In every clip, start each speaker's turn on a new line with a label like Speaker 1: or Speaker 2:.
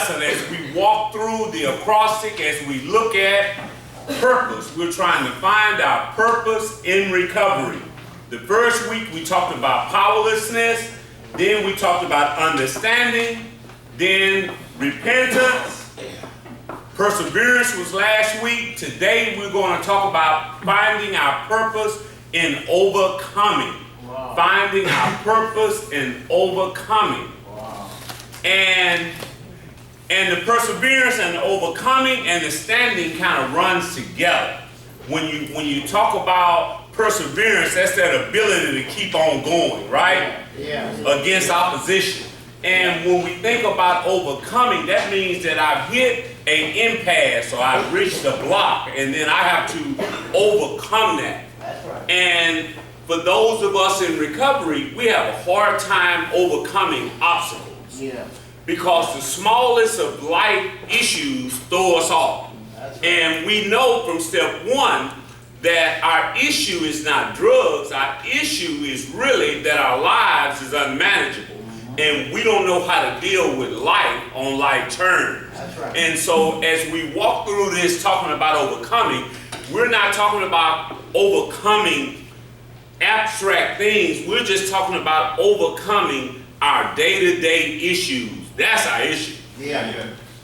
Speaker 1: lesson as we walk through the acrostic, as we look at purpose. We're trying to find our purpose in recovery. The first week we talked about powerlessness, then we talked about understanding, then repentance. Perseverance was last week. Today we're going to talk about finding our purpose in overcoming. Wow. Finding our purpose in overcoming. Wow. And the perseverance and the overcoming and the standing kind of runs together. When you talk about perseverance, that's that ability to keep on going, right? Yeah. Against opposition. And when we think about overcoming, that means that I've hit an impasse or I've reached a block, and then I have to overcome that. That's right. And for those of us in recovery, we have a hard time overcoming obstacles. Yeah. Because the smallest of life issues throw us off. Right. And we know from step one that our issue is not drugs. Our issue is really that our lives is unmanageable. And we don't know how to deal with life on life terms. That's right. And so as we walk through this talking about overcoming, we're not talking about overcoming abstract things. We're just talking about overcoming our day-to-day issues. That's our issue. Yeah.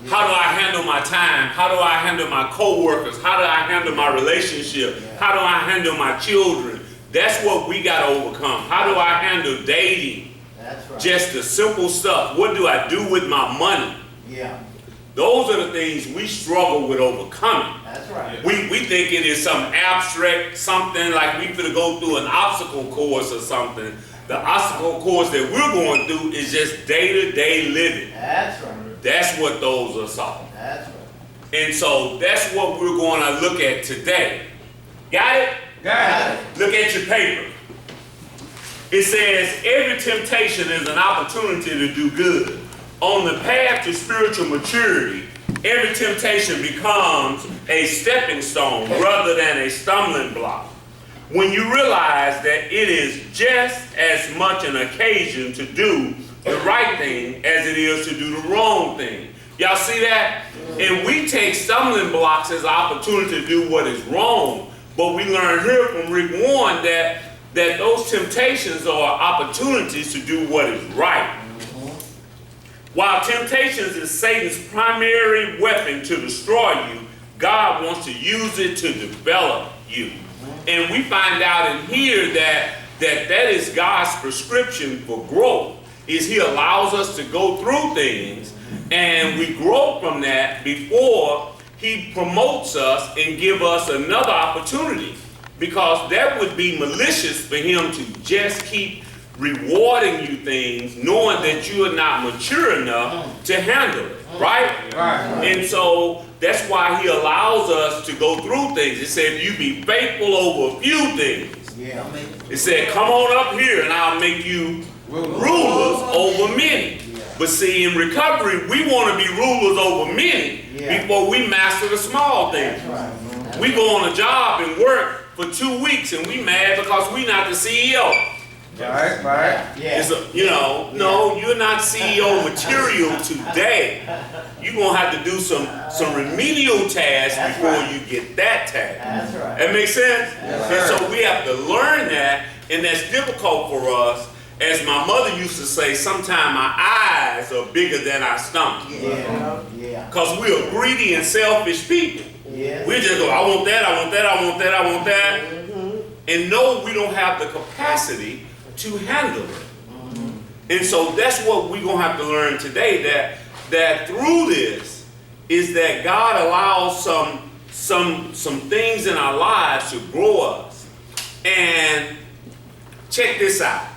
Speaker 1: How do I handle my time? How do I handle my co-workers? How do I handle my relationship? Yeah. How do I handle my children? That's what we got to overcome. How do I handle dating? That's right. Just the simple stuff. What do I do with my money? Yeah. Those are the things we struggle with overcoming. That's right. We think it is some abstract something like we could go through an obstacle course or something. The obstacle course that we're going through is just day-to-day living. That's right. That's what those are solving. That's right. And so that's what we're going to look at today. Got it? Got it. Look at your paper. It says, every temptation is an opportunity to do good. On the path to spiritual maturity, every temptation becomes a stepping stone rather than a stumbling block. When you realize that it is just as much an occasion to do the right thing as it is to do the wrong thing. Y'all see that? And we take stumbling blocks as an opportunity to do what is wrong. But we learn here from Rick Warren that those temptations are opportunities to do what is right. While temptations is Satan's primary weapon to destroy you, God wants to use it to develop you. And we find out in here that is God's prescription for growth, is he allows us to go through things and we grow from that before he promotes us and give us another opportunity. Because that would be malicious for him to just keep rewarding you things knowing that you are not mature enough to handle it, right? Right. And so that's why he allows us to go through things. It said, if you be faithful over a few things, yeah. It said, come on up here and I'll make you rulers over many. Yeah. But see, in recovery, we want to be rulers over many before we master the small things. Right. We go on a job and work for 2 weeks and we mad because we not the CEO. Right, right. Yeah. It's no, you're not CEO material today. You're going to have to do some remedial tasks before you get that task. That's right. That makes sense? Yes, and so we have to learn that, and that's difficult for us. As my mother used to say, sometimes our eyes are bigger than our stomach. Yeah. Because we're greedy and selfish people. Yeah. We just go, I want that, I want that, I want that, I want that. Mm-hmm. And no, we don't have the capacity to handle it. Mm-hmm. And so that's what we're going to have to learn today, that through this is that God allows some things in our lives to grow us. And check this out.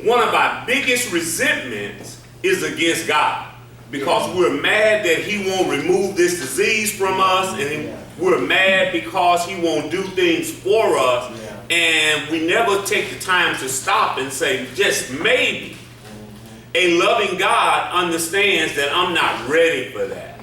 Speaker 1: One of our biggest resentments is against God. Because we're mad that he won't remove this disease from us, and we're mad because he won't do things for us, and we never take the time to stop and say, just maybe. A loving God understands that I'm not ready for that.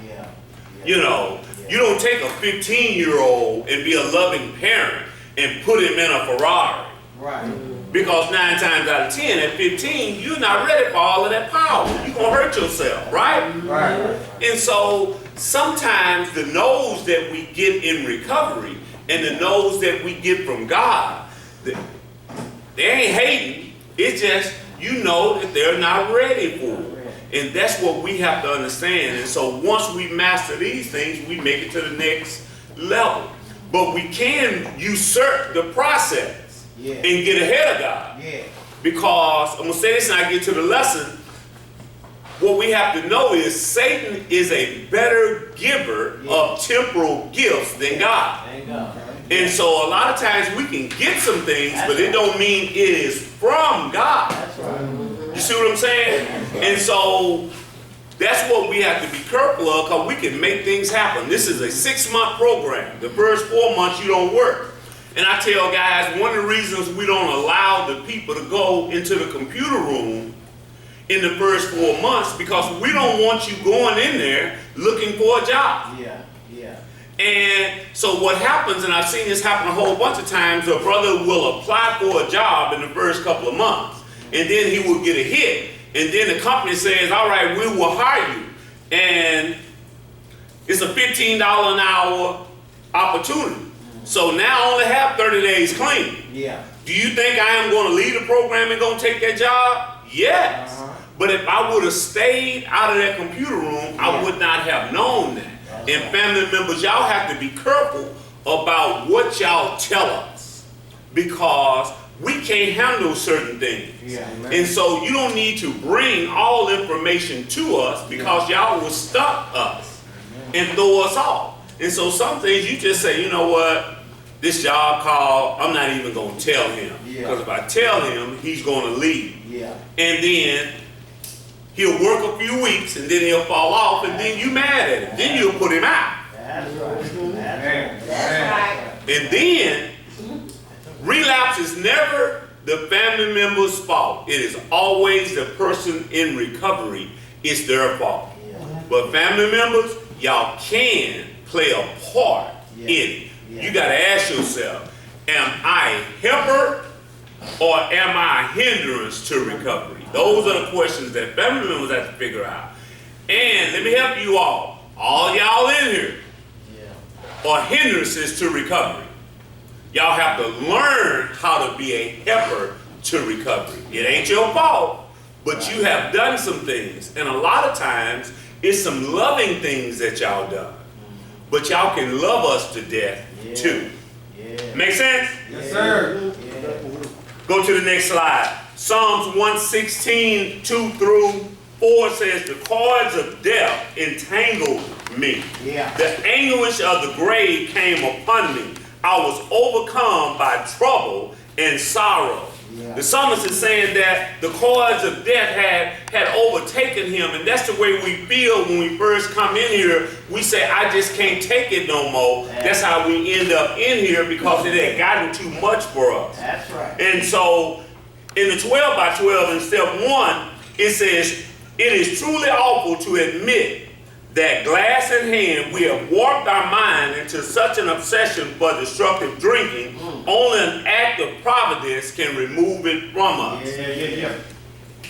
Speaker 1: You know, you don't take a 15-year-old and be a loving parent and put him in a Ferrari. Right. Because 9 times out of 10, at 15, you're not ready for all of that power. You're going to hurt yourself, right?
Speaker 2: Right.
Speaker 1: And so sometimes the no's that we get in recovery and the no's that we get from God, they ain't hating. It's just, you know that they're not ready for it. And that's what we have to understand. And so once we master these things, we make it to the next level. But we can usurp the process and get ahead of God. Because, I'm going to say this and I get to the lesson, what we have to know is Satan is a better giver of temporal gifts than God. And so a lot of times we can get some things, but it don't mean it is from God. You see what I'm saying? And so that's what we have to be careful of, because we can make things happen. This is a 6-month program. The first 4 months you don't work. And I tell guys, one of the reasons we don't allow the people to go into the computer room in the first 4 months, because we don't want you going in there looking for a job. And so what happens, and I've seen this happen a whole bunch of times, a brother will apply for a job in the first couple of months, and then he will get a hit, and then the company says, all right, we will hire you. And it's a $15 an hour opportunity. So now I only have 30 days clean. Do you think I am going to leave the program and go take that job? Yes. But if I would have stayed out of that computer room, I would not have known that. And family members, y'all have to be careful about what y'all tell us, because we can't handle certain things. And so you don't need to bring all information to us, because y'all will stop us and throw us off. And so some things you just say, you know what, this job call, I'm not even going to tell him. Because if I tell him, he's going to leave. And then he'll work a few weeks, and then he'll fall off, and then you mad at him. Then you'll put him out. And then relapse is never the family member's fault. It is always the person in recovery. It's their fault. But family members, y'all can play a part in it. You got to ask yourself, am I a helper or am I a hindrance to recovery? Those are the questions that family members have to figure out. And let me help you all y'all in here are hindrances to recovery. Y'all have to learn how to be a helper to recovery. It ain't your fault, but you have done some things. And a lot of times, it's some loving things that y'all done. But y'all can love us to death too. Make sense?
Speaker 2: Yes, sir.
Speaker 1: Go to the next slide. Psalms 116, 2 through 4 says, the cords of death entangled me. The anguish of the grave came upon me. I was overcome by trouble and sorrow. The psalmist is saying that the cords of death had overtaken him, and that's the way we feel when we first come in here. We say, I just can't take it no more. That's how we end up in here, because it had gotten too much for us.
Speaker 2: That's right.
Speaker 1: And so in the 12 by 12 in step 1, it says, it is truly awful to admit that glass in hand, we have warped our mind into such an obsession for destructive drinking, only an act of providence can remove it from us.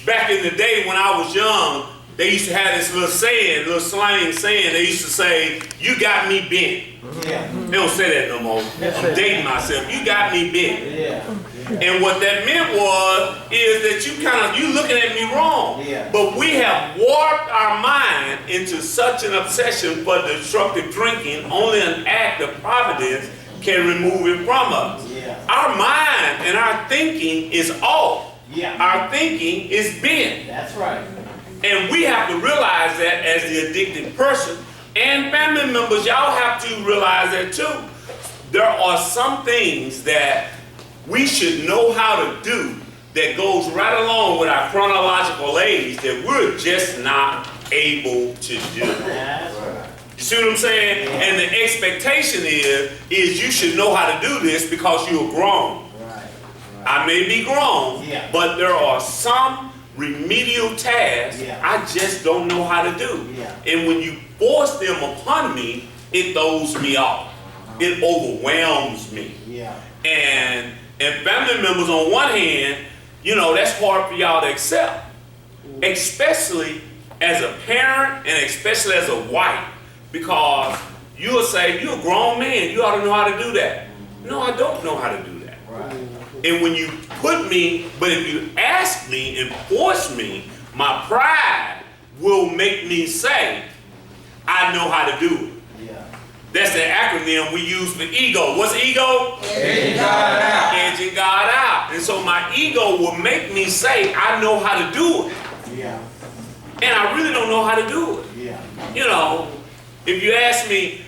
Speaker 1: Back in the day when I was young, they used to have this little saying, little slang saying, they used to say, you got me bent. They don't say that no more. I'm dating myself. You got me bent. And what that meant is that you looking at me wrong. But we have warped our mind into such an obsession for destructive drinking, only an act of providence can remove it from us. Our mind and our thinking is off. Our thinking is bent.
Speaker 2: That's right.
Speaker 1: And we have to realize that as the addicted person, and family members, y'all have to realize that too. There are some things that we should know how to do that goes right along with our chronological age that we're just not able to do. You see what I'm saying? And the expectation is you should know how to do this because you're grown. I may be grown, but there are some remedial tasks I just don't know how to do. And when you force them upon me, it throws me off. It overwhelms me. And And family members, on one hand, that's hard for y'all to accept. Especially as a parent and especially as a wife. Because you'll say, you're a grown man, you ought to know how to do that. No, I don't know how to do that.
Speaker 2: Right.
Speaker 1: And when you put me, but if you ask me and force me, my pride will make me say, I know how to do it.
Speaker 2: Yeah.
Speaker 1: That's the acronym we use for ego. What's ego?
Speaker 3: Edging God out.
Speaker 1: Edging God out. And so my ego will make me say, I know how to do it.
Speaker 2: Yeah.
Speaker 1: And I really don't know how to do it.
Speaker 2: Yeah.
Speaker 1: If you ask me,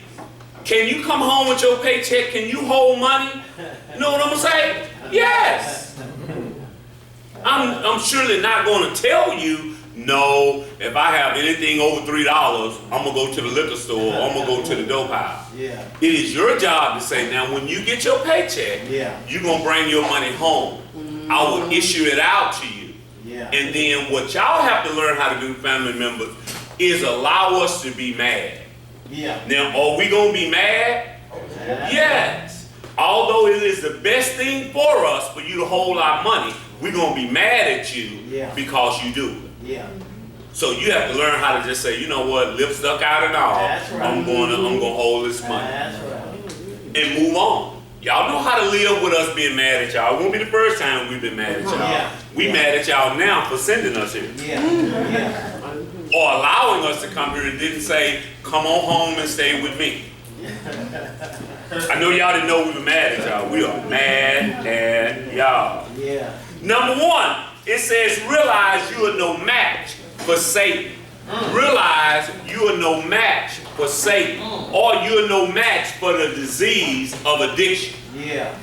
Speaker 1: can you come home with your paycheck? Can you hold money? You know what I'm going to say? Yes. I'm surely not going to tell you, no, if I have anything over $3, I'm going to go to the liquor store or I'm going to go to the dope house.
Speaker 2: Yeah.
Speaker 1: It is your job to say, now when you get your paycheck, you're going to bring your money home. I will issue it out to you.
Speaker 2: Yeah.
Speaker 1: And then what y'all have to learn how to do, family members, is allow us to be mad.
Speaker 2: Yeah.
Speaker 1: Now, are we going to be mad? Yes. Although it is the best thing for us for you to hold our money, we're going to be mad at you because you do it.
Speaker 2: Yeah.
Speaker 1: So you have to learn how to just say, you know what, lip stuck out and all,
Speaker 2: That's right.
Speaker 1: I'm going to hold this money.
Speaker 2: That's right.
Speaker 1: And move on. Y'all know how to live with us being mad at y'all. It won't be the first time we've been mad at y'all.
Speaker 2: Yeah.
Speaker 1: We mad at y'all now for sending us here.
Speaker 2: Yeah. Yeah.
Speaker 1: Or allowing us to come here and didn't say, come on home and stay with me. I know y'all didn't know we were mad at y'all. We are mad at y'all.
Speaker 2: Yeah.
Speaker 1: Number one, it says realize you are no match for Satan. Realize you are no match for Satan. Or you are no match for the disease of addiction.
Speaker 2: Yeah.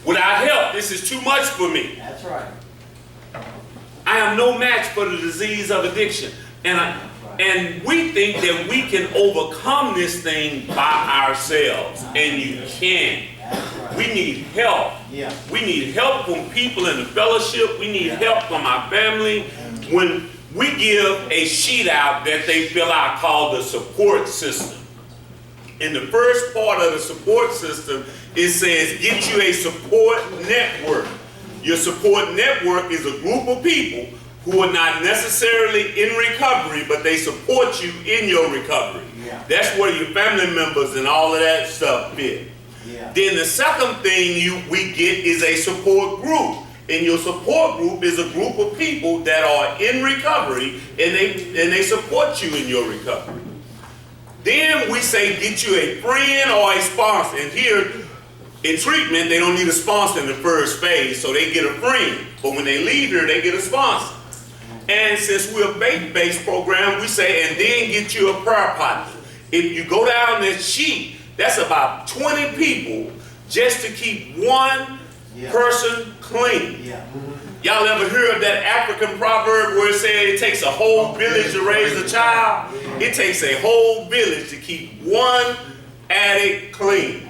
Speaker 1: Without help, this is too much for me.
Speaker 2: That's right.
Speaker 1: I am no match for the disease of addiction. And we think that we can overcome this thing by ourselves. And you can't. We need help.
Speaker 2: Yeah.
Speaker 1: We need help from people in the fellowship. We need help from our family. When we give a sheet out that they fill out called the support system. In the first part of the support system, it says get you a support network. Your support network is a group of people who are not necessarily in recovery, but they support you in your recovery.
Speaker 2: Yeah.
Speaker 1: That's where your family members and all of that stuff fit.
Speaker 2: Yeah.
Speaker 1: Then the second thing we get is a support group. And your support group is a group of people that are in recovery and they support you in your recovery. Then we say get you a friend or a sponsor. And here in treatment, they don't need a sponsor in the first phase, so they get a friend. But when they leave here, they get a sponsor. And since we're a faith-based program, we say, and then get you a prayer partner. If you go down this sheet, that's about 20 people just to keep one person clean.
Speaker 2: Yeah.
Speaker 1: Y'all ever hear of that African proverb where it says it takes a whole village to raise a child? It takes a whole village to keep one addict clean.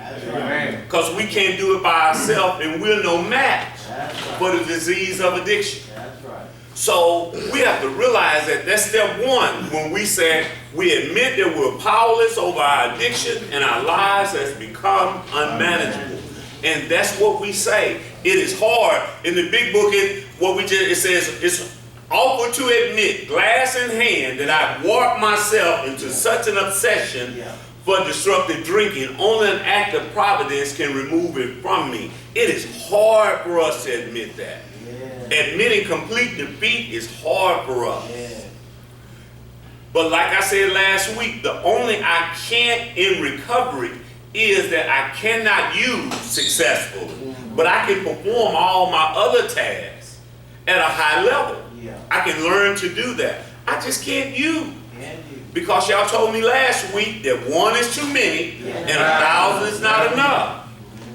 Speaker 1: Because we can't do it by ourselves and we're no match for the disease of addiction.
Speaker 2: That's right.
Speaker 1: So we have to realize that that's step one when we say we admit that we're powerless over our addiction and our lives has become unmanageable. And that's what we say. It is hard. In the big book, it says it's awful to admit, glass in hand, that I warped myself into such an obsession for disruptive drinking. Only an act of providence can remove it from me. It is hard for us to admit that. Admitting complete defeat is hard for us. But like I said last week, the only I can't in recovery is that I cannot use successfully, but I can perform all my other tasks at a high level. I can learn to do that. I just can't use. Because y'all told me last week that one is too many and 1,000 is not enough.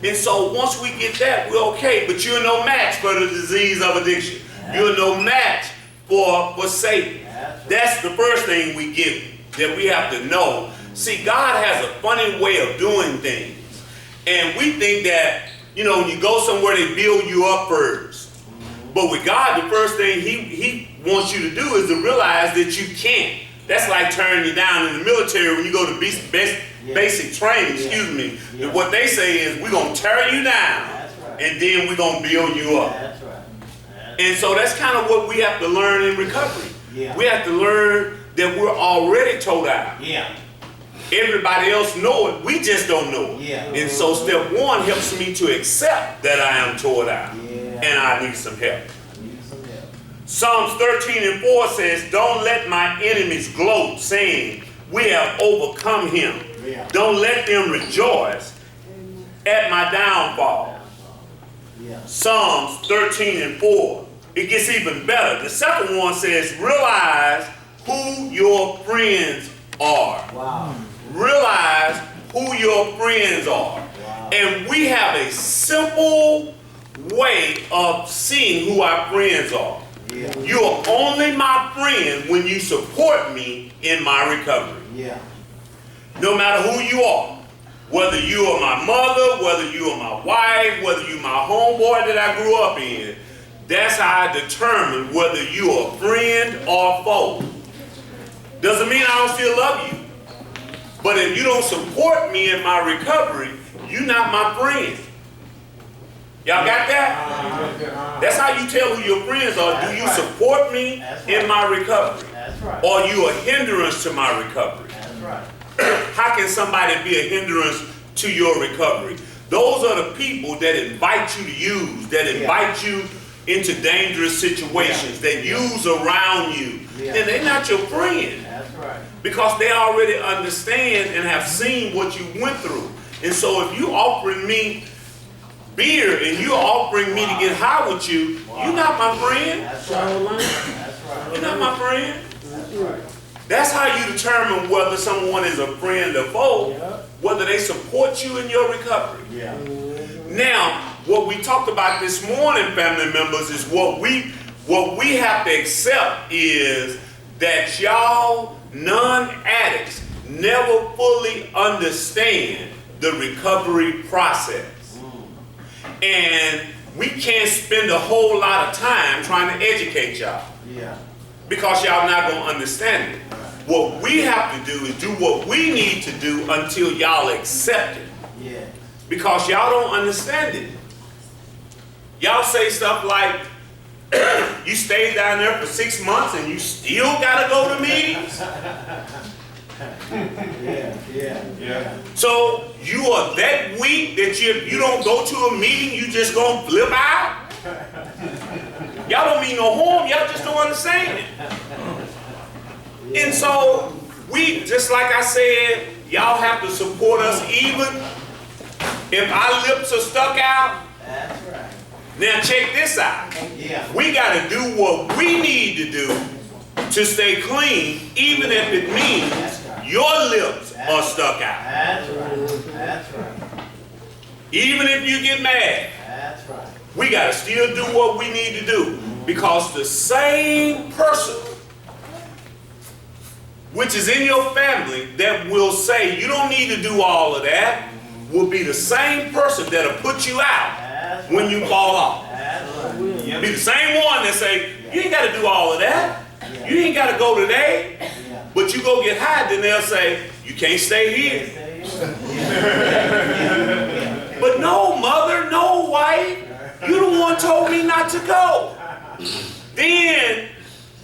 Speaker 1: And so once we get that, we're okay. But you're no match for the disease of addiction. You're no match for Satan. That's the first thing we get that we have to know. See, God has a funny way of doing things. And we think that, when you go somewhere, they build you up first. But with God, the first thing He wants you to do is to realize that you can't. That's like turning you down in the military when you go to basic training, What they say is, we're going to tear you down and then we're going to build you up.
Speaker 2: That's right.
Speaker 1: And so that's kind of what we have to learn in recovery.
Speaker 2: Yeah.
Speaker 1: We have to learn that we're already towed out.
Speaker 2: Yeah.
Speaker 1: Everybody else know it, we just don't know it.
Speaker 2: Yeah.
Speaker 1: And so step one helps me to accept that I am towed out,
Speaker 2: Yeah.
Speaker 1: and I need some help.
Speaker 2: Need some help.
Speaker 1: Psalms 13:4 says, don't let my enemies gloat, saying, we have overcome him.
Speaker 2: Yeah.
Speaker 1: Don't let them rejoice at my downfall.
Speaker 2: Yeah.
Speaker 1: Psalms 13:4. It gets even better. The second one says, realize who your friends are.
Speaker 2: Wow.
Speaker 1: Realize who your friends are.
Speaker 2: Wow.
Speaker 1: And we have a simple way of seeing who our friends are.
Speaker 2: Yeah.
Speaker 1: You are only my friend when you support me in my recovery.
Speaker 2: Yeah.
Speaker 1: No matter who you are. Whether you are my mother, whether you are my wife, whether you are my homeboy that I grew up in, that's how I determine whether you are a friend or foe. Doesn't mean I don't still love you. But if you don't support me in my recovery, you're not my friend. Y'all got that? That's how you tell who your friends are. Do you support me in my recovery?
Speaker 2: That's right.
Speaker 1: Or are you a hindrance to my recovery?
Speaker 2: That's right.
Speaker 1: How can somebody be a hindrance to your recovery? Those are the people that invite you to use, that invite you into dangerous situations, that use around you. And they're not your friend.
Speaker 2: That's right.
Speaker 1: Because they already understand and have seen what you went through. And so if you offering me beer and you're offering me to get high with you, you're not my friend.
Speaker 2: That's right. That's right.
Speaker 1: You're not my friend.
Speaker 2: That's right.
Speaker 1: That's how you determine whether someone is a friend or foe, whether they support you in your recovery.
Speaker 2: Yeah.
Speaker 1: Now, what we talked about this morning, family members, is what we have to accept is that y'all non-addicts never fully understand the recovery process. And we can't spend a whole lot of time trying to educate y'all.
Speaker 2: Yeah.
Speaker 1: Because y'all not going to understand it. What we have to do is do what we need to do until y'all accept it.
Speaker 2: Yeah.
Speaker 1: Because y'all don't understand it. Y'all say stuff like, you stayed down there for 6 months and you still got to go to meetings?
Speaker 2: Yeah.
Speaker 1: So you are that weak that you don't go to a meeting, you just going to flip out? Y'all don't mean no harm, y'all just don't understand it. And so, we, just like I said, y'all have to support us even if our lips are stuck out.
Speaker 2: That's right.
Speaker 1: Now check this out.
Speaker 2: Yeah.
Speaker 1: We got to do what we need to do to stay clean, even if it means your lips are stuck out.
Speaker 2: That's right. That's right.
Speaker 1: Even if you get mad,
Speaker 2: That's right.
Speaker 1: we got to still do what we need to do. Because the same person which is in your family that will say you don't need to do all of that will be the same person that'll put you out when you fall off. Be the same one that say, you ain't got to do all of that. You ain't got to go today. But you go get high, then they'll say, you can't stay here. But no, mother, no, wife, you the one told me not to go. Then,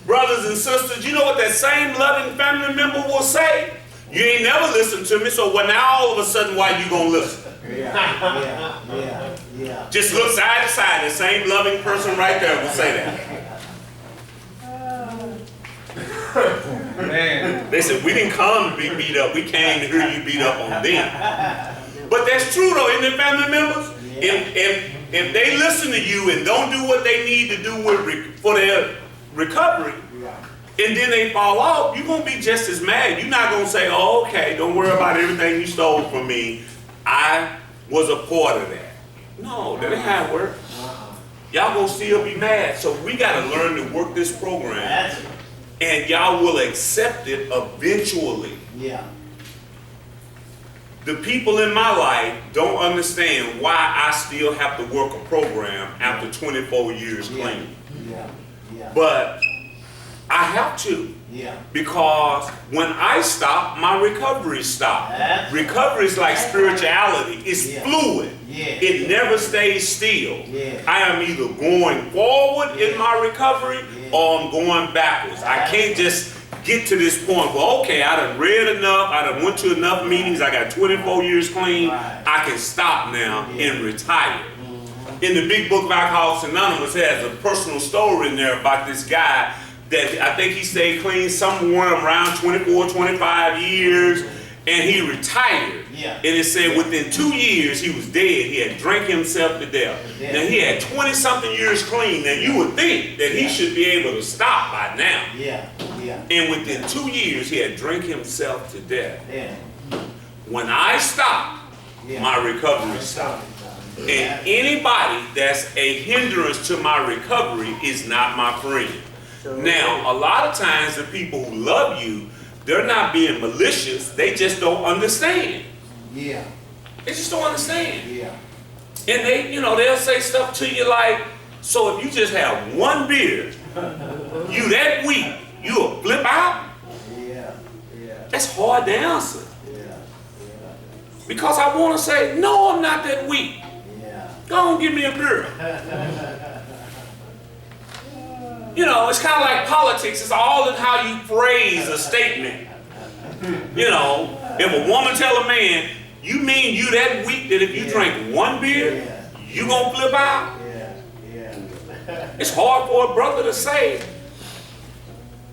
Speaker 1: brothers and sisters, you know what that same loving family member will say? You ain't never listened to me, so well, now all of a sudden, why you gonna listen?
Speaker 2: Yeah.
Speaker 1: Just look side to side, the same loving person right there will say that.
Speaker 3: Man.
Speaker 1: They said, we didn't come to be beat up, we came to hear you beat up on them. But that's true though, isn't it, family members? If they listen to you and don't do what they need to do for their recovery, and then they fall off, you're going to be just as mad. You're not going to say, oh, okay, don't worry about everything you stole from me. I was a part of that. No, that ain't how it works. Y'all going to still be mad. So we got to learn to work this program. And y'all will accept it eventually.
Speaker 2: Yeah.
Speaker 1: The people in my life don't understand why I still have to work a program after 24 years clean.
Speaker 2: Yeah.
Speaker 1: But I have to.
Speaker 2: Yeah.
Speaker 1: Because when I stop, my recovery stops.
Speaker 2: That's
Speaker 1: Recovery is like spirituality. It's fluid.
Speaker 2: Yeah.
Speaker 1: It never stays still.
Speaker 2: Yeah.
Speaker 1: I am either going forward in my recovery or I'm going backwards. I can't just get to this point, well, okay, I done read enough, I done went to enough meetings, I got 24 years clean, I can stop now and retire. In the big book of Alcoholics Anonymous, it has a personal story in there about this guy that I think he stayed clean somewhere around 24, 25 years, and he retired.
Speaker 2: Yeah.
Speaker 1: And it said within 2 years he was dead. He had drank himself to death. Now he had 20-something years clean. Now you would think that he should be able to stop by now.
Speaker 2: Yeah. Yeah.
Speaker 1: And within 2 years he had drank himself to death.
Speaker 2: Yeah.
Speaker 1: When I stopped, my recovery stopped. And anybody that's a hindrance to my recovery is not my friend. Now, a lot of times the people who love you, they're not being malicious, they just don't understand.
Speaker 2: Yeah.
Speaker 1: They just don't understand.
Speaker 2: Yeah.
Speaker 1: And they, they'll say stuff to you like, so if you just have one beer, you that weak, you'll flip out?
Speaker 2: Yeah. Yeah.
Speaker 1: That's hard to answer.
Speaker 2: Yeah. Yeah.
Speaker 1: Because I want to say, no, I'm not that weak.
Speaker 2: Yeah.
Speaker 1: Go on, give me a beer. It's kind of like politics. It's all in how you phrase a statement. If a woman tell a man, you mean you that weak that if you drink one beer, you gonna flip out?
Speaker 2: Yeah.
Speaker 1: It's hard for a brother to say,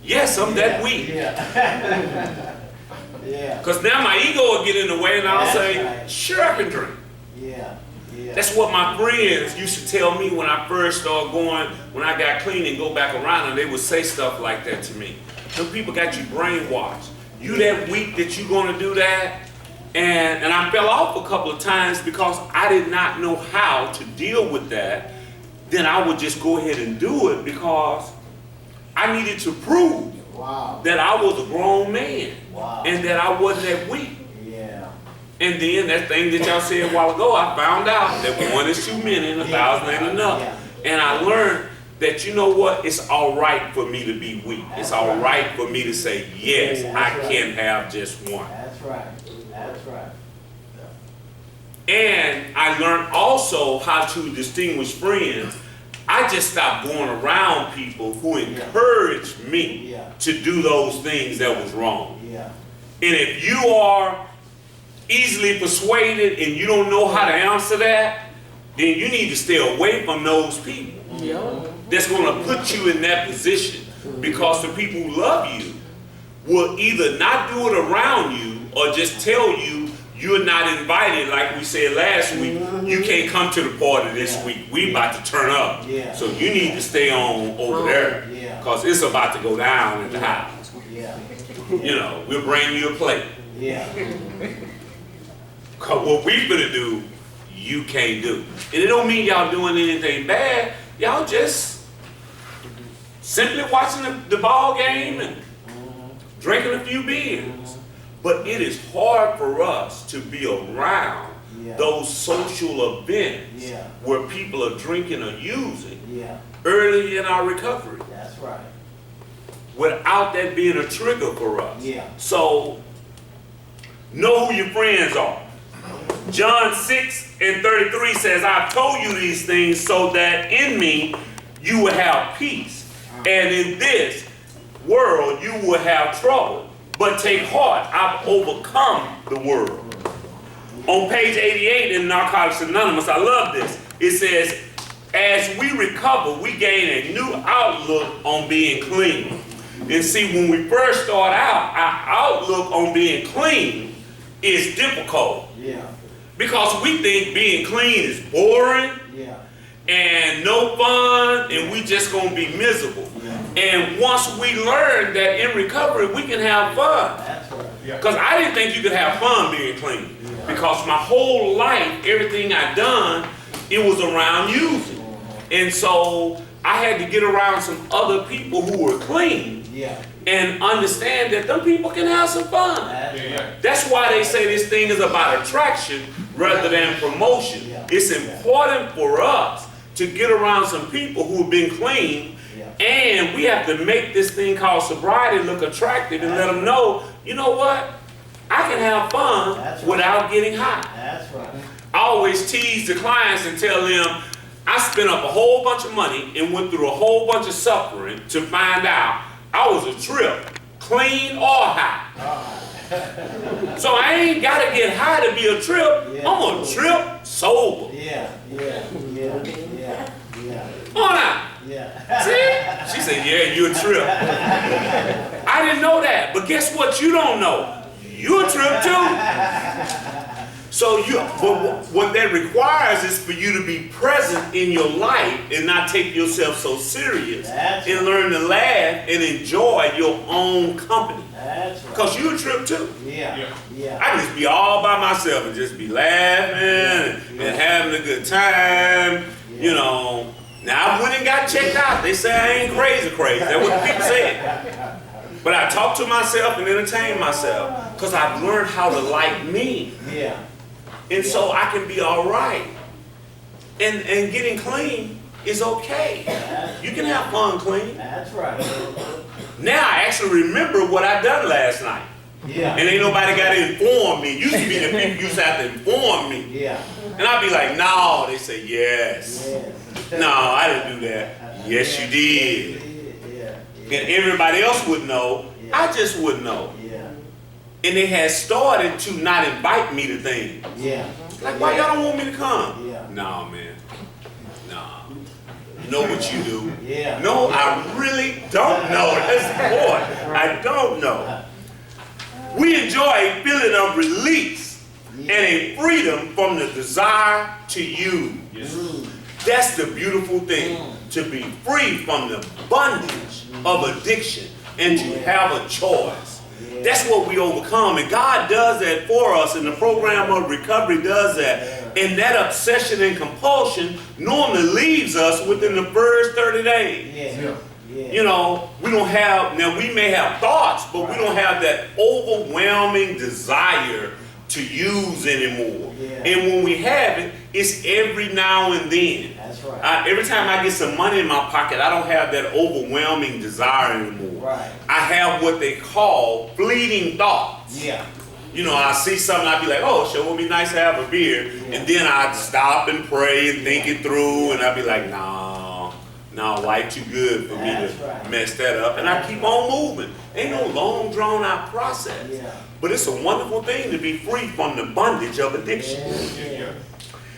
Speaker 1: yes, I'm that weak.
Speaker 2: Yeah.
Speaker 1: Because now my ego will get in the way and I'll say,
Speaker 2: right.
Speaker 1: sure I can drink.
Speaker 2: Yeah. Yeah.
Speaker 1: That's what my friends used to tell me when I first started going, when I got clean and go back around, and they would say stuff like that to me. Them people got you brainwashed. You that weak that you gonna do that? And I fell off a couple of times because I did not know how to deal with that. Then I would just go ahead and do it because I needed to prove that I was a grown man and that I wasn't that weak.
Speaker 2: Yeah.
Speaker 1: And then that thing that y'all said a while ago, I found out that one is too many and 1,000 ain't enough. And I learned that, you know what, it's all right for me to be weak. It's all right for me to say, yes, I can have just one.
Speaker 2: That's right. That's right.
Speaker 1: And I learned also how to distinguish friends. I just stopped going around people who encouraged me to do those things that was wrong.
Speaker 2: Yeah.
Speaker 1: And if you are easily persuaded and you don't know how to answer that, then you need to stay away from those people. That's going to put you in that position, because the people who love you will either not do it around you or just tell you you're not invited. Like we said last week, you can't come to the party this week. We about to turn up. So you need to stay on over there because it's about to go down at the house. We'll bring you a plate. Because what we gonna do, you can't do. And it don't mean y'all doing anything bad. Y'all just simply watching the ball game and drinking a few beers. But it is hard for us to be around those social events where people are drinking or using early in our recovery.
Speaker 2: That's right.
Speaker 1: Without that being a trigger for us. So, know who your friends are. John 6:33 says, I've told you these things so that in me you will have peace. And in this world you will have trouble. But take heart, I've overcome the world. On page 88 in Narcotics Anonymous, I love this. It says, as we recover, we gain a new outlook on being clean. And see, when we first start out, our outlook on being clean is difficult. Because we think being clean is boring and no fun, and we just gonna be miserable. And once we learn that in recovery we can have fun, because I didn't think you could have fun being clean, because my whole life, everything I done, it was around using. And so I had to get around some other people who were clean and understand that them people can have some fun. That's why they say this thing is about attraction rather than promotion. It's important for us to get around some people who have been clean And we have to make this thing called sobriety look attractive and let them know, you know what? I can have fun
Speaker 2: That's right.
Speaker 1: without getting high.
Speaker 2: That's right.
Speaker 1: I always tease the clients and tell them, I spent up a whole bunch of money and went through a whole bunch of suffering to find out I was a trip, clean or high. So I ain't got to get high to be a trip.
Speaker 2: Yeah.
Speaker 1: I'm a trip sober.
Speaker 2: Yeah.
Speaker 1: Come on now.
Speaker 2: Yeah.
Speaker 1: See? She said, yeah, you're a trip. I didn't know that, but guess what you don't know? You're a trip too. So but what that requires is for you to be present in your life and not take yourself so serious.
Speaker 2: That's
Speaker 1: And learn to laugh and enjoy your own company.
Speaker 2: That's right.
Speaker 1: Because you're a trip too.
Speaker 2: Yeah.
Speaker 1: I can just be all by myself and just be laughing and having a good time, you know. Now I went and got checked out. They say I ain't crazy. That's what the people said. But I talk to myself and entertain myself because I've learned how to like me.
Speaker 2: Yeah.
Speaker 1: And so I can be all right. And getting clean is okay. You can have fun clean.
Speaker 2: That's right.
Speaker 1: Now I actually remember what I done last night.
Speaker 2: Yeah.
Speaker 1: And ain't nobody got to inform me. Used to be the people used to have to inform me.
Speaker 2: Yeah.
Speaker 1: And I'd be like, no. They say, yes. No, I didn't do that. Yes, you did. And everybody else would know. I just wouldn't know. And they had started to not invite me to things. Like, why y'all don't want me to come? No, man. No. Know what you do. No, I really don't know. That's the point. I don't know. We enjoy a feeling of release and a freedom from the desire to use. That's the beautiful thing. To be free from the bondage of addiction and to have a choice. That's what we overcome, and God does that for us, and the program of recovery does that. And that obsession and compulsion normally leaves us within the first 30 days. You know, we don't have, now we may have thoughts, but we don't have that overwhelming desire to use anymore. And when we have it, it's every now and then.
Speaker 2: That's right.
Speaker 1: Every time I get some money in my pocket, I don't have that overwhelming desire anymore. I have what they call fleeting thoughts. You know, I see something, I'd be like, oh, sure, it would be nice to have a beer. And then I'd stop and pray and think it through, and I'd be like, no, life too good for me to mess that up. And I keep on moving. Ain't no long, drawn-out process. But it's a wonderful thing to be free from the bondage of addiction.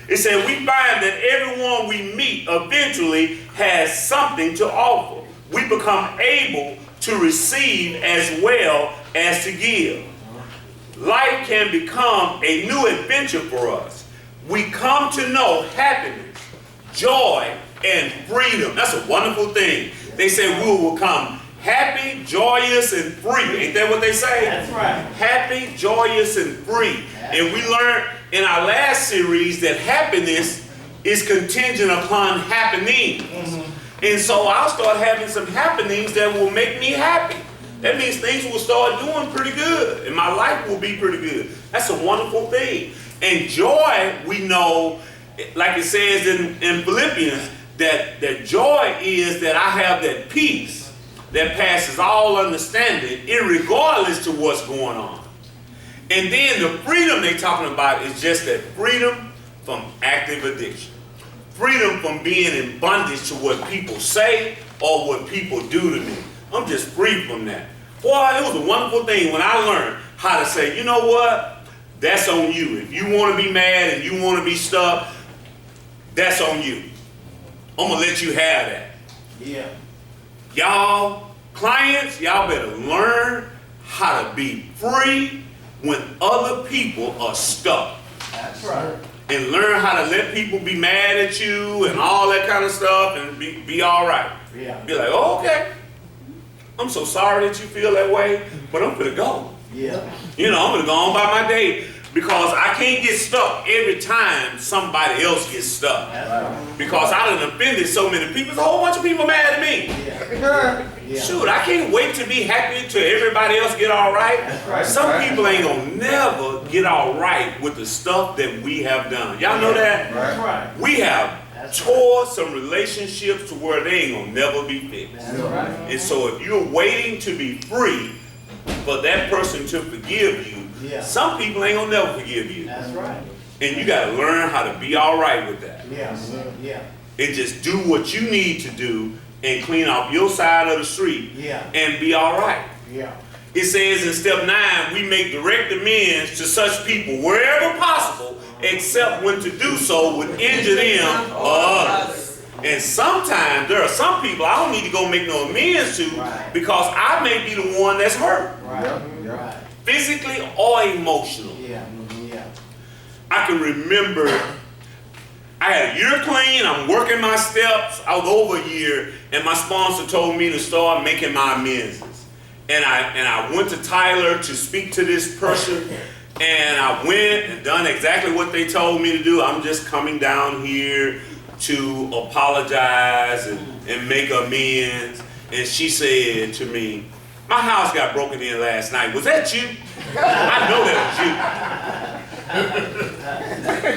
Speaker 1: It said, we find that everyone we meet eventually has something to offer. We become able to receive as well as to give. Life can become a new adventure for us. We come to know happiness, joy, and freedom. That's a wonderful thing. They say we will become happy, joyous, and free. Ain't that what they say?
Speaker 2: That's right.
Speaker 1: Happy, joyous, and free. And we learned in our last series that happiness is contingent upon happening. And so I'll start having some happenings that will make me happy. That means things will start doing pretty good, and my life will be pretty good. That's a wonderful thing. And joy, we know, like it says in Philippians, that joy is that I have that peace that passes all understanding, irregardless to what's going on. And then the freedom they're talking about is just that freedom from active addiction. Freedom from being in bondage to what people say or what people do to me. I'm just free from that. Boy, it was a wonderful thing when I learned how to say, you know what? That's on you. If you want to be mad and you want to be stuck, that's on you. I'm going to let you have that. Y'all, clients, y'all better learn how to be free when other people are stuck.
Speaker 2: That's right.
Speaker 1: And learn how to let people be mad at you and all that kind of stuff and be all right. Be like, oh, okay. I'm so sorry that you feel that way, but I'm gonna go. You know, I'm gonna go on by my day because I can't get stuck every time somebody else gets stuck. Because I done offended so many people. There's a whole bunch of people mad at me. Shoot, I can't wait to be happy till everybody else get all right. Some people ain't gonna never get all right with the stuff that we have done. Y'all know that? We have tore some relationships to where they ain't gonna never be fixed.
Speaker 2: That's right.
Speaker 1: And so if you're waiting to be free for that person to forgive you,
Speaker 2: Yeah.
Speaker 1: some people ain't gonna never forgive you.
Speaker 2: That's right.
Speaker 1: And you gotta learn how to be all right with that.
Speaker 2: Yeah. Yeah.
Speaker 1: And just do what you need to do and clean off your side of the street
Speaker 2: Yeah.
Speaker 1: and be all right.
Speaker 2: Yeah.
Speaker 1: It says in step 9, we make direct amends to such people wherever possible, except when to do so would injure them or others. And sometimes there are some people I don't need to go make no amends to because I may be the one that's hurt,
Speaker 2: Right. Right.
Speaker 1: physically or emotionally.
Speaker 2: Yeah. Yeah.
Speaker 1: I can remember I had a year clean, I'm working my steps, I was over a year, and my sponsor told me to start making my amends. And I went to Tyler to speak to this person, and I went and done exactly what they told me to do. I'm just coming down here to apologize and make amends. And she said to me, my house got broken in last night. Was that you? I know that was you.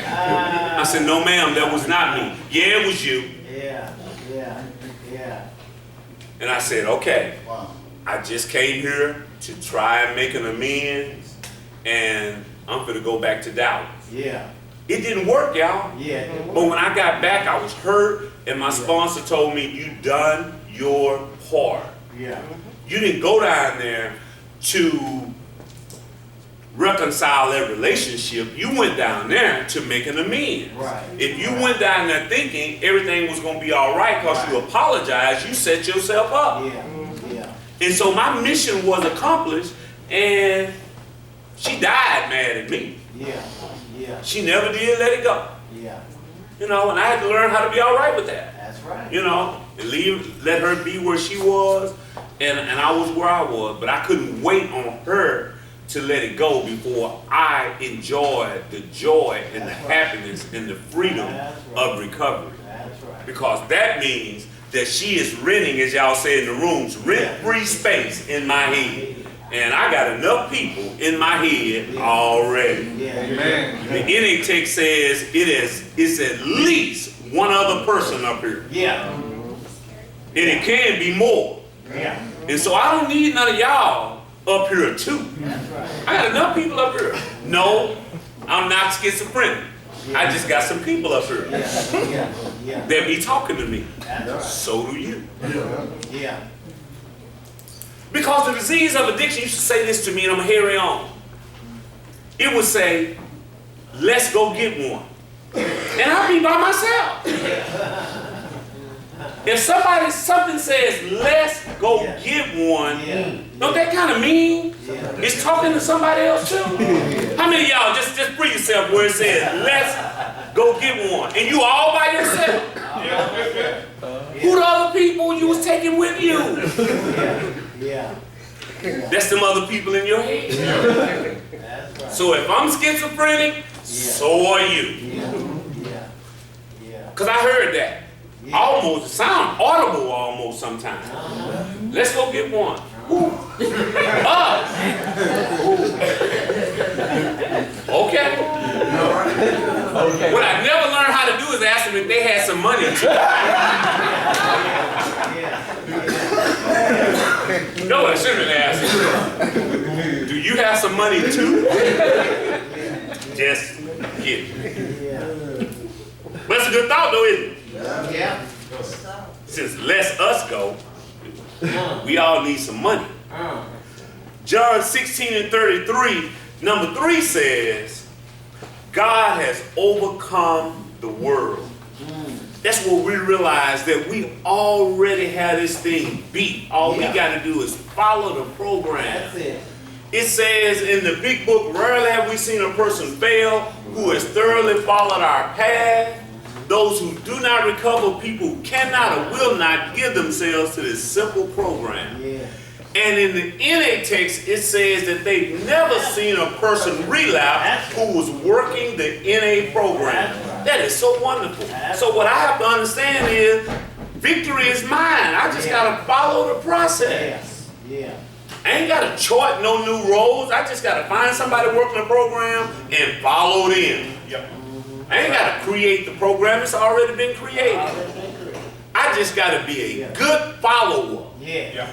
Speaker 1: I said, no ma'am, that was not me. Yeah, it was you.
Speaker 2: Yeah. Yeah. Yeah.
Speaker 1: And I said, okay. I just came here to try and make an amends, and I'm gonna go back to Dallas.
Speaker 2: Yeah.
Speaker 1: It didn't work, y'all.
Speaker 2: Yeah.
Speaker 1: But when I got back, I was hurt, and my sponsor told me, you done your part.
Speaker 2: Yeah.
Speaker 1: You didn't go down there to reconcile that relationship. You went down there to make an amends.
Speaker 2: Right.
Speaker 1: If you went down there thinking everything was gonna be all right because you apologized, you set yourself up.
Speaker 2: Yeah. Yeah.
Speaker 1: And so my mission was accomplished, and she died mad at me.
Speaker 2: Yeah. Yeah.
Speaker 1: She never did let it go.
Speaker 2: Yeah.
Speaker 1: You know, and I had to learn how to be all right with that.
Speaker 2: That's right.
Speaker 1: You know, and let her be where she was, and I was where I was, but I couldn't wait on her to let it go before I enjoyed the joy and the happiness and the freedom of recovery.
Speaker 2: That's right.
Speaker 1: Because that means that she is renting, as y'all say in the rooms, rent-free space in my head. And I got enough people in my head already.
Speaker 2: Yeah.
Speaker 3: Amen.
Speaker 1: The NA text says it's at least one other person up here.
Speaker 2: Yeah.
Speaker 1: And it can be more.
Speaker 2: Yeah.
Speaker 1: And so I don't need none of y'all up here too.
Speaker 2: That's right.
Speaker 1: I got enough people up here. No, I'm not schizophrenic. I just got some people up here
Speaker 2: Yeah. Yeah. Yeah.
Speaker 1: that be talking to me.
Speaker 2: That's right.
Speaker 1: So do you.
Speaker 2: Yeah.
Speaker 1: Because the disease of addiction used to say this to me, and I'm going to carry on. It would say, let's go get one. And I'll be by myself. If something says, let's go get one, don't that kind of mean it's talking to somebody else too? How many of y'all, just free yourself where it says, let's go get one, and you all by yourself? Who the other people you was taking with you?
Speaker 2: Yeah.
Speaker 1: That's them other people in your head.
Speaker 2: That's right.
Speaker 1: So if I'm schizophrenic, so are you.
Speaker 2: Yeah. Yeah. Yeah.
Speaker 1: Because I heard that. Almost, it sound audible almost sometimes. Let's go get one. Us. Okay. What I never learned how to do is ask them if they had some money too. No, I shouldn't have asked. Do you have some money too? Just kidding. But it's a good thought though, isn't it?
Speaker 2: Yeah.
Speaker 1: Since lets us go, we all need some money. John 16:33, number 3 says, God has overcome the world. That's where we realize that we already have this thing beat. All we got to do is follow the program.
Speaker 2: That's it.
Speaker 1: It says in the big book, rarely have we seen a person fail who has thoroughly followed our path. Those who do not recover, people who cannot or will not give themselves to this simple program.
Speaker 2: Yeah.
Speaker 1: And in the NA text, it says that they've never seen a person relapse who was working the NA program. That is so wonderful. So what I have to understand is, victory is mine. I just got to follow the process.
Speaker 2: Yeah.
Speaker 1: I ain't got to chart no new roads. I just got to find somebody working the program and follow them. I ain't got to create the program. It's already been created. I just got to be a good follower.
Speaker 2: Yeah.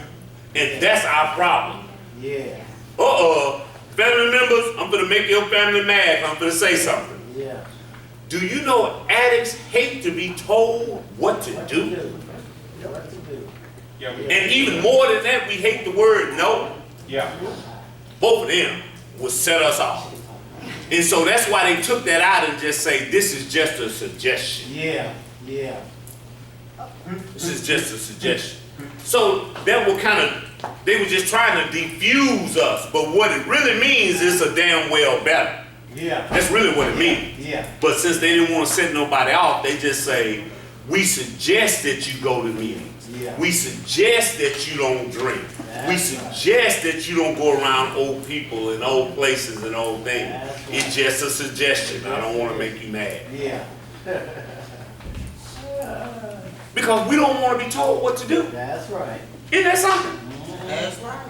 Speaker 1: And that's our problem.
Speaker 2: Yeah.
Speaker 1: Family members, I'm going to make your family mad. I'm going to say something.
Speaker 2: Yeah.
Speaker 1: Do you know addicts hate to be told what to do?
Speaker 2: What to do.
Speaker 3: Yeah.
Speaker 1: And even more than that, we hate the word no.
Speaker 3: Yeah.
Speaker 1: Both of them will set us off. And so that's why they took that out and just say, this is just a suggestion.
Speaker 2: Yeah. Yeah.
Speaker 1: This is just a suggestion. So that will kind of, they were just trying to defuse us. But what it really means is a damn well better.
Speaker 2: Yeah.
Speaker 1: That's really what it means.
Speaker 2: Yeah.
Speaker 1: But since they didn't want to set nobody off, they just say, we suggest that you go to meetings.
Speaker 2: Yeah.
Speaker 1: We suggest that you don't drink. We suggest that you don't go around old people and old places and old things. It's just a suggestion. I don't want to make you mad.
Speaker 2: Yeah.
Speaker 1: Because we don't want to be told what to do.
Speaker 2: That's right.
Speaker 1: Isn't that something?
Speaker 2: That's right.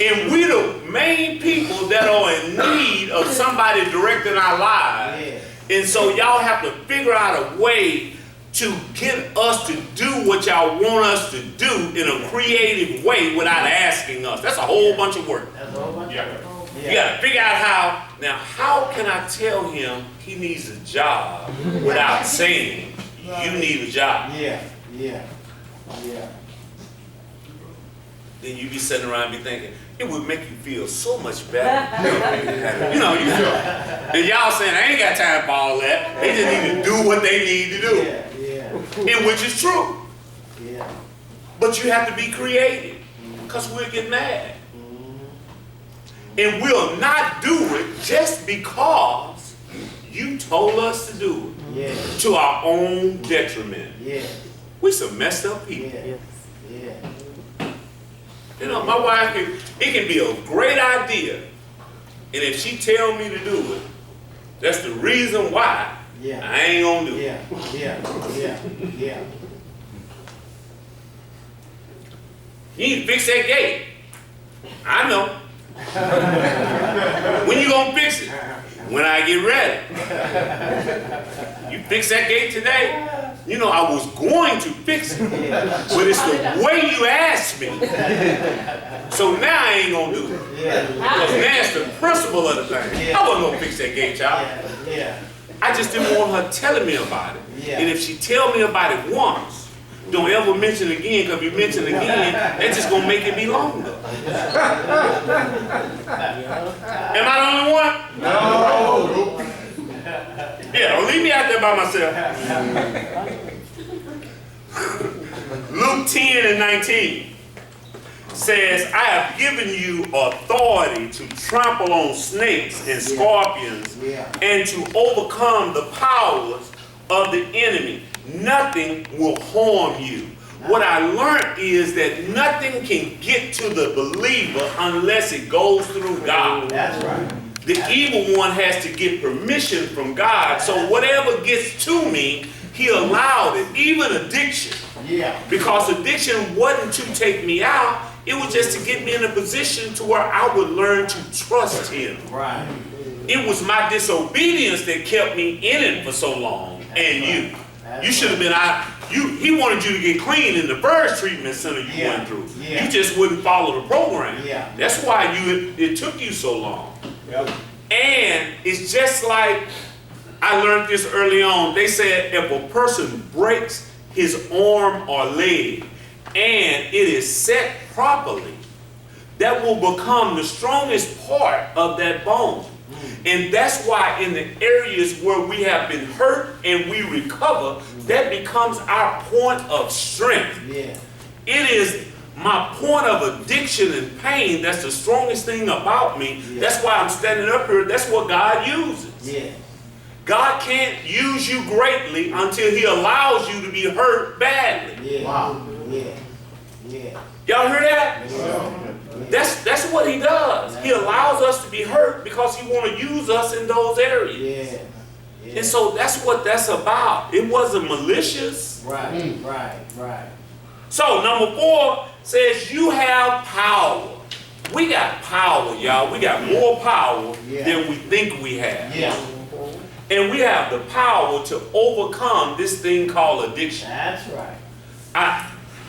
Speaker 1: And we're the main people that are in need of somebody directing our lives.
Speaker 2: Yeah.
Speaker 1: And so y'all have to figure out a way to get us to do what y'all want us to do in a creative way without asking us. That's a whole bunch of work.
Speaker 2: That's a whole bunch of
Speaker 1: You gotta figure out how can I tell him he needs a job without saying you need a job?
Speaker 2: Yeah. Yeah. Yeah.
Speaker 1: Then you be sitting around and be thinking, it would make you feel so much better. you know, and y'all saying, I ain't got time for all that. They just need to do what they need to do.
Speaker 2: Yeah. Yeah.
Speaker 1: And which is true.
Speaker 2: Yeah.
Speaker 1: But you have to be creative, because we'll get mad. And we'll not do it just because you told us to do it.
Speaker 2: Yeah.
Speaker 1: To our own detriment.
Speaker 2: Yeah.
Speaker 1: We some messed up people.
Speaker 2: Yeah. Yeah.
Speaker 1: You know, my wife, it can be a great idea, and if she tell me to do it, that's the reason why I ain't gonna do it.
Speaker 2: Yeah. Yeah. Yeah. Yeah.
Speaker 1: You need to fix that gate. I know. When you gonna fix it? When I get ready. You fix that gate today? You know, I was going to fix it, but it's the way you asked me. So now I ain't gonna do it. Because that's the principle of the thing. I wasn't gonna fix that gate, y'all.
Speaker 2: Yeah.
Speaker 1: I just didn't want her telling me about it. And if she tell me about it once, don't ever mention it again, because if you mention it again, that's just gonna make it be longer. Am I the only one?
Speaker 3: No.
Speaker 1: Yeah, don't leave me out there by myself. Luke 10:19 says, I have given you authority to trample on snakes and scorpions and to overcome the powers of the enemy. Nothing will harm you. What I learned is that nothing can get to the believer unless it goes through God.
Speaker 2: That's right.
Speaker 1: The evil one has to get permission from God. So whatever gets to me, he allowed it. Even addiction.
Speaker 2: Yeah.
Speaker 1: Because addiction wasn't to take me out. It was just to get me in a position to where I would learn to trust him.
Speaker 2: Right.
Speaker 1: It was my disobedience that kept me in it for so long. And you should have been out. He wanted you to get clean in the first treatment center you went through.
Speaker 2: Yeah.
Speaker 1: You just wouldn't follow the program.
Speaker 2: Yeah.
Speaker 1: That's why it took you so long.
Speaker 3: Yep.
Speaker 1: And it's just like, I learned this early on. They said if a person breaks his arm or leg and it is set properly, that will become the strongest part of that bone. And that's why in the areas where we have been hurt and we recover, that becomes our point of strength.
Speaker 2: Yeah.
Speaker 1: It is my point of addiction and pain that's the strongest thing about me. That's why I'm standing up here. That's what God uses.
Speaker 2: Yeah.
Speaker 1: God can't use you greatly until he allows you to be hurt badly.
Speaker 2: Yeah. Wow. Yeah. Yeah.
Speaker 1: Y'all hear that?
Speaker 2: Yeah.
Speaker 1: That's what he does. He allows us to be hurt because he want to use us in those areas.
Speaker 2: Yeah. Yeah.
Speaker 1: And so that's what that's about. It wasn't malicious.
Speaker 2: Right. Right. Right.
Speaker 1: So number 4 says you have power. We got power, y'all. We got more power than we think we have.
Speaker 2: Yeah.
Speaker 1: And we have the power to overcome this thing called addiction.
Speaker 2: That's right.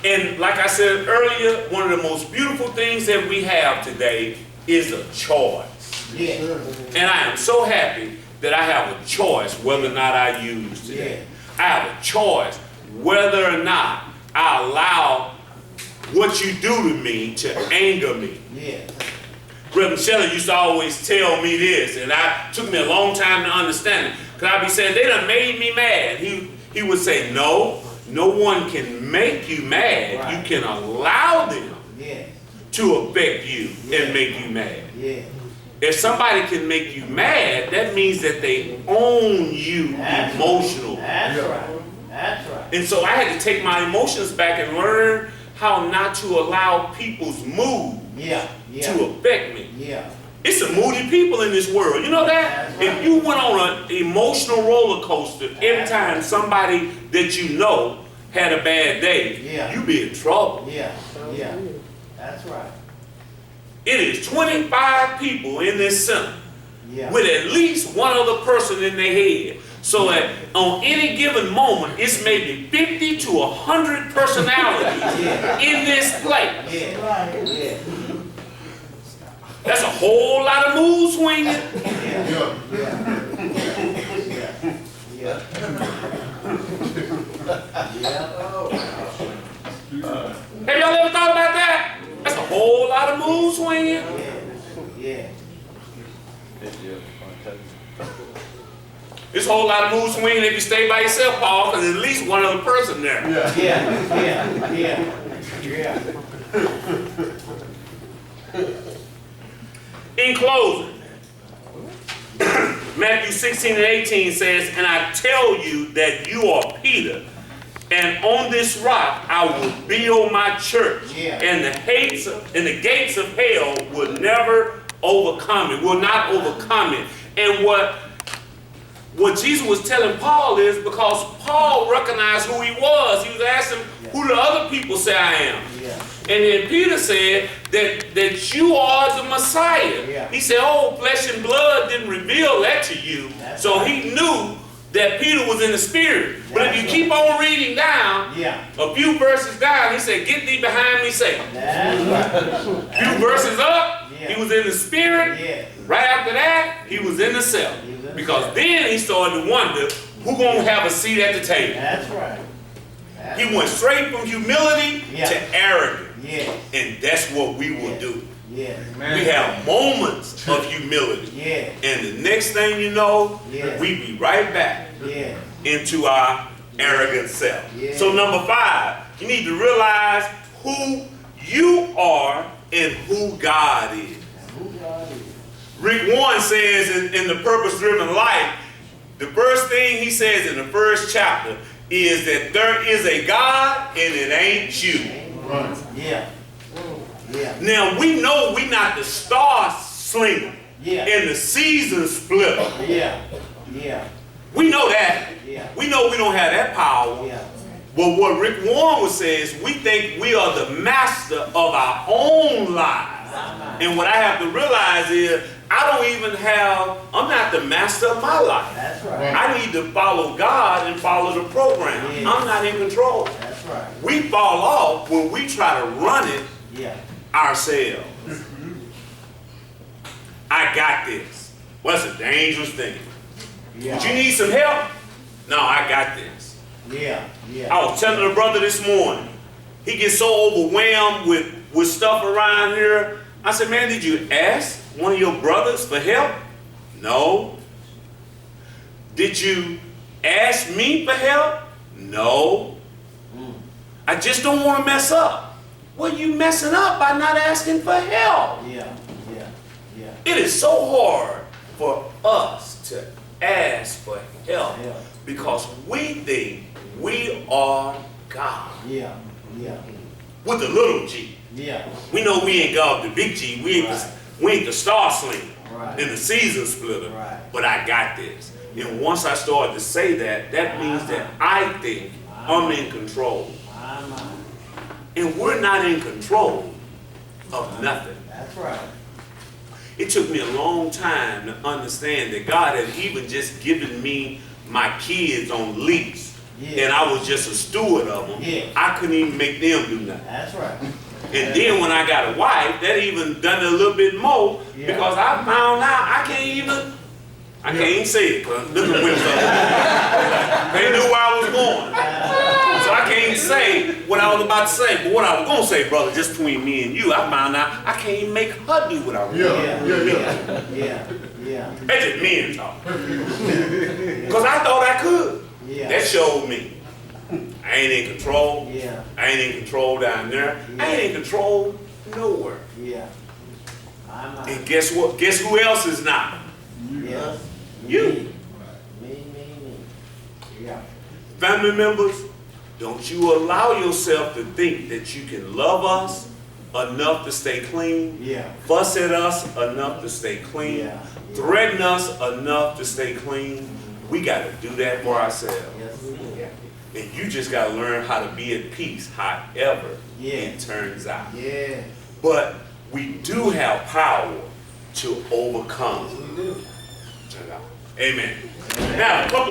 Speaker 1: And like I said earlier, one of the most beautiful things that we have today is a choice.
Speaker 2: Yeah.
Speaker 1: And I am so happy that I have a choice whether or not I use today. I have a choice whether or not I allow what you do to me to anger me.
Speaker 2: Yeah.
Speaker 1: Reverend Shelley used to always tell me this, and it took me a long time to understand it. Because I'd be saying, they done made me mad. He would say, no one can make you mad.
Speaker 2: Right.
Speaker 1: You can allow them to affect you and make you mad.
Speaker 2: Yeah.
Speaker 1: If somebody can make you mad, that means that they own you emotionally.
Speaker 2: That's right. That's right.
Speaker 1: And so I had to take my emotions back and learn how not to allow people's mood to affect me.
Speaker 2: Yeah.
Speaker 1: It's some moody people in this world. You know that?
Speaker 2: That's right.
Speaker 1: If you went on an emotional roller coaster every time somebody that you know had a bad day, you'd be in trouble.
Speaker 2: Yeah. Yeah. That's right.
Speaker 1: It is 25 people in this center with at least one other person in their head. So that on any given moment, it's maybe 50 to 100 personalities in this place.
Speaker 2: Yeah.
Speaker 1: That's a whole lot of mood swinging. Have y'all ever thought about that? That's a whole lot of mood swinging.
Speaker 2: Yeah.
Speaker 1: It's a whole lot of mood swinging if you stay by yourself, Paul, because there's at least one other person there.
Speaker 2: Yeah.
Speaker 1: In closing, Matthew 16 and 18 says, and I tell you that you are Peter, and on this rock I will build my church, and the gates of hell will never overcome it, will not overcome it. And what Jesus was telling Paul is because Paul recognized who he was. He was asking, who do other people say I am? And then Peter said that you are the Messiah. He said, oh, flesh and blood didn't reveal that to you. So he knew that Peter was in the spirit. But if you keep on reading down, a few verses down, he said, get thee behind me, Satan. A few verses up, he was in the spirit. Right after that, he was in the cell. Because then he started to wonder, who gonna have a seat at the table?
Speaker 2: That's right.
Speaker 1: He went straight from humility to arrogance. And that's what we will do. We have moments of humility. And the next thing you know, we be right back into our arrogant self. So number 5, you need to realize who you are and who God is. Rick Warren says in The Purpose-Driven Life, the first thing he says in the first chapter is that there is a God and it ain't you. Now we know we're not the star slinger and the season splitter. We know that. We know we don't have that power. But what Rick Warren would say is we think we are the master of our own lives. And what I have to realize is I'm not the master of my life.
Speaker 2: That's right.
Speaker 1: I need to follow God and follow the program. I'm not in control.
Speaker 2: That's right.
Speaker 1: We fall off when we try to run it ourselves. I got this. Well, that's a dangerous thing. But you need some help? No, I got this. I was telling a brother this morning, he gets so overwhelmed with stuff around here. I said, man, did you ask one of your brothers for help? No. Did you ask me for help? No. I just don't want to mess up. Well, you messing up by not asking for help. It is so hard for us to ask for help because we think we are God. With the little G. We know we ain't God with the big G. We ain't the star slinger and the season splitter. But I got this. And once I started to say that, that means that I think I'm in control. And we're not in control of nothing.
Speaker 2: That's right.
Speaker 1: It took me a long time to understand that God had even just given me my kids on lease.
Speaker 2: Yeah.
Speaker 1: And I was just a steward of them.
Speaker 2: Yeah.
Speaker 1: I couldn't even make them do nothing.
Speaker 2: That's right.
Speaker 1: And then when I got a wife, that even done it a little bit more,
Speaker 2: Yeah.
Speaker 1: because I found out I can't even say it, because look at women. They knew where I was going. So I can't say what I was about to say. But what I was going to say, brother, just between me and you, I found out I can't even make her do what I want.
Speaker 2: Yeah.
Speaker 1: That's just men talk. Because I thought I could.
Speaker 2: Yeah.
Speaker 1: That showed me I ain't in control.
Speaker 2: Yeah.
Speaker 1: I ain't in control down there. I ain't in control nowhere.
Speaker 2: Yeah. I'm not.
Speaker 1: And guess what? Guess who else is not?
Speaker 2: Yes.
Speaker 1: You.
Speaker 2: Me. Yeah.
Speaker 1: Family members, don't you allow yourself to think that you can love us enough to stay clean,
Speaker 2: Yeah.
Speaker 1: fuss at us enough to stay clean,
Speaker 2: Yeah.
Speaker 1: threaten us enough to stay clean. We got to do that for ourselves.
Speaker 2: Yes, we do.
Speaker 1: And you just got to learn how to be at peace, however
Speaker 2: Yeah.
Speaker 1: it turns out.
Speaker 2: Yeah.
Speaker 1: But we do have power to overcome. Amen. Now, a couple